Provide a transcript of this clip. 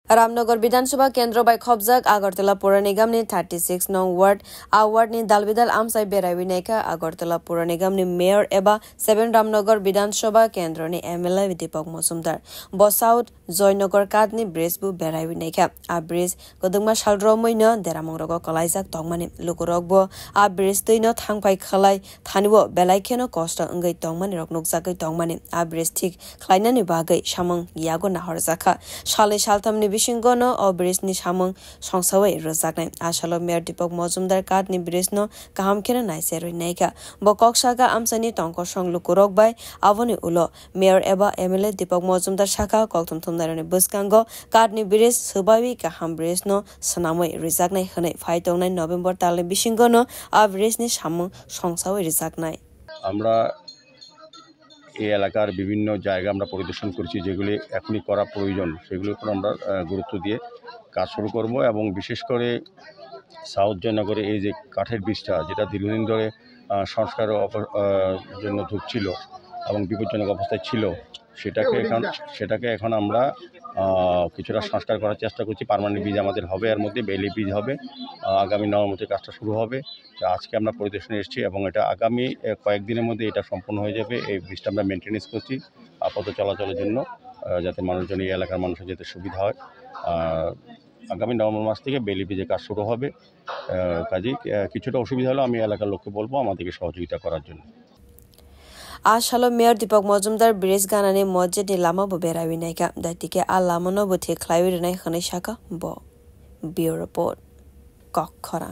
रामनगर विधानसभा केन्द्र बाय खबजाक आगरतला पौर निगम नि 36 नং ward award नि दालबिदाल आमसाय बेरायविनायका आगरतला पौर निगम नि मेयर एबा 7 रामनगर विधानसभा केन्द्र नि एमएलए दीपक मजुमदार बसाउथ जयनगर काद नि ब्रिज बु बेरायविनायका आ ब्रिज गदुंमा सालद्र मैनो देरामंगरग कलाइजाक तंगमानि लुकुरगबो आ ब्रिज दैनो थांफाय खलाय थानिबो बेलायखेनो कष्ट अंगै तंगमानि रकनुकजाकै तंगमानि आ ब्रिज थिक खलायनानि बागै सामंग यागो नाहरजाखा साले सालथामनि बिशिंगनो अ ब्रिजनि सामंग संसावै रोजाकनाय आसालो मेयर दीपक मजुमदार कादनि ब्रिजनो काहामखेनो नायसे रइनायका बककसागा आमसानि तंकसंग लुकुरगबाय आवनि उलो मेयर एबा एमएलए दीपक मजुमदार शाखा कक्तम थुमनारनि बुसकांगो कादनि ब्रिज सबावि काहाम ब्रिजनो सनामै रिजाकनाय हनै फाइतंनाय नभेम्बर तालनि बिशिंगनो आ ब्रिजनि सामंग संसावै रिजाकनाय আমরা এই এলাকার বিভিন্ন জায়গা আমরা পরিদর্শন করছি যেগুলি এখনই করা প্রয়োজন সেগুলোর উপর আমরা গুরুত্ব দিয়ে কাজ শুরু করব এবং বিশেষ করে সাউথ জয়নগরে এই যে কাঠের ব্রিজটা যেটা দীর্ঘদিন ধরে সংস্কারের জন্য ঢুকছিল এবং বিপজ্জনক অবস্থায় ছিল সেটাকে এখন আমরা কিছুটা সংস্কার করার চেষ্টা করছি। পার্মানেন্ট ব্রিজ আমাদের হবে, এর মধ্যে বেলি ব্রিজ হবে, আগামী নভেম্বরে কাজটা শুরু হবে। আজকে আমরা পরিদর্শনে এসেছি এবং এটা আগামী কয়েকদিনের মধ্যে এটা সম্পূর্ণ হয়ে যাবে। এই ব্রিজটা আমরা মেনটেনেন্স করছি আপাতত চলাচলের জন্য, যাতে মানুষজন এই এলাকার মানুষের যেতে সুবিধা হয়। আগামী নভেম্বর মাস থেকে বেলি ব্রিজের কাজ শুরু হবে। কাজেই কিছুটা অসুবিধা হলে আমি এলাকার লোককে বলবো আমাদেরকে সহযোগিতা করার জন্য। आसालो मेयर दीपक मजुमदार ब्रिज गानानि मस्जिद नि लामा बो बेरायविनायका दातिके आ लामानो बो थे ख्लायविरनाय खनै शाखा बो बियो रिपोर्ट कखरा।